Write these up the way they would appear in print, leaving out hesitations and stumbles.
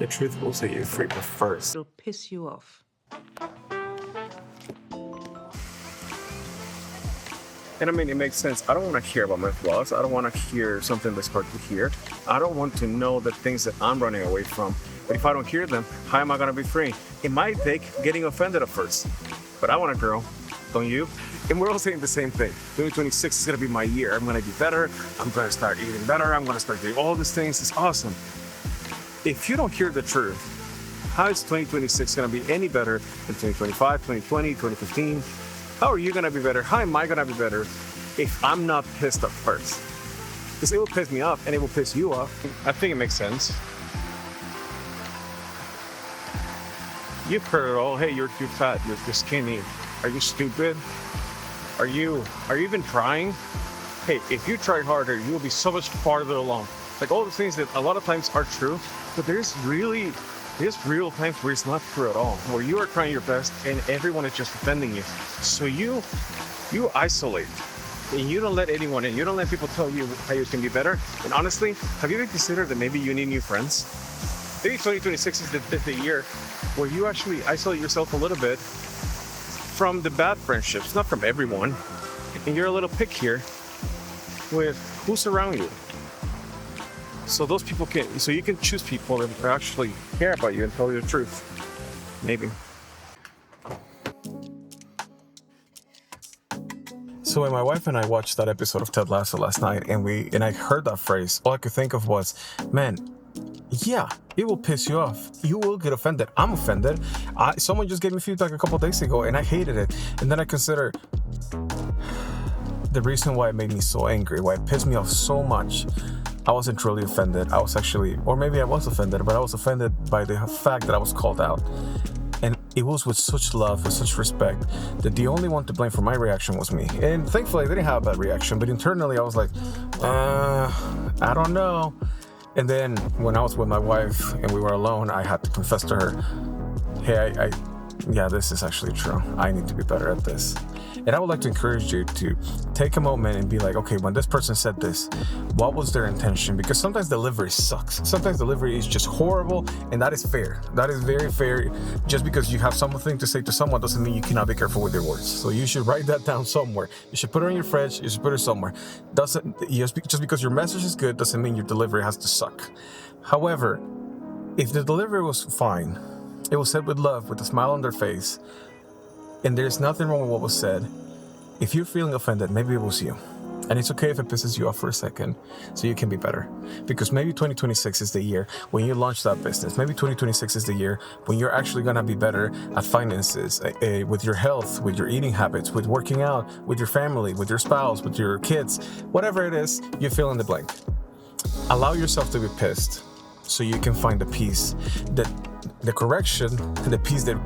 The truth will set you free, but first, It'll piss you off. And I mean, it makes sense. I don't want to hear about my flaws. I don't want to hear something that's hard to hear. I don't want to know the things that I'm running away from. But if I don't hear them, how am I going to be free? It might take getting offended at first, but I want to grow. Don't you? And we're all saying the same thing. 2026 is going to be my year. I'm going to be better. I'm going to start eating better. I'm going to start doing all these things. It's awesome. If you don't hear the truth, how is 2026 going to be any better than 2025, 2020, 2015? How are you going to be better? How am I going to be better if I'm not pissed at first? Because it will piss me off and it will piss you off. I think it makes sense. You've heard it all. Hey, you're too fat. You're too skinny. Are you stupid? Are you even trying? Hey, if you try harder, you will be so much farther along. Like all the things that a lot of times are true, but there's real times where it's not true at all, where you are trying your best and everyone is just offending you. So you isolate and you don't let anyone in. You don't let people tell you how you can be better. And honestly, have you ever considered that maybe you need new friends? Maybe 2026 is the year where you actually isolate yourself a little bit from the bad friendships, not from everyone. And you're a little pickier with who's around you. So you can choose people that actually care about you and tell you the truth. Maybe. So when my wife and I watched that episode of Ted Lasso last night and I heard that phrase, all I could think of was, man, yeah, it will piss you off. You will get offended. I'm offended. Someone just gave me feedback a couple of days ago and I hated it. And then I consider the reason why it made me so angry, why it pissed me off so much. I wasn't truly offended. I was actually, or maybe I was offended, but I was offended by the fact that I was called out. And it was with such love, with such respect, that the only one to blame for my reaction was me. And thankfully, I didn't have a bad reaction, but internally I was like, I don't know. And then when I was with my wife and we were alone, I had to confess to her, hey, yeah, this is actually true. I need to be better at this. And I would like to encourage you to take a moment and be like, okay, when this person said this, what was their intention? Because sometimes delivery sucks. Sometimes delivery is just horrible, and that is fair. That is very fair. Just because you have something to say to someone doesn't mean you cannot be careful with your words. So you should write that down somewhere. You should put it on your fridge. You should put it somewhere. Just because your message is good doesn't mean your delivery has to suck. However, if the delivery was fine, it was said with love, with a smile on their face, and there's nothing wrong with what was said. If you're feeling offended, maybe it was you. And it's okay if it pisses you off for a second, so you can be better. Because maybe 2026 is the year when you launch that business. Maybe 2026 is the year when you're actually gonna be better at finances, with your health, with your eating habits, with working out, with your family, with your spouse, with your kids. Whatever it is, you fill in the blank. Allow yourself to be pissed so you can find the peace that the correction and the peace that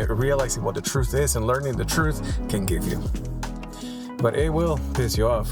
realizing what the truth is and learning the truth can give you. But it will piss you off.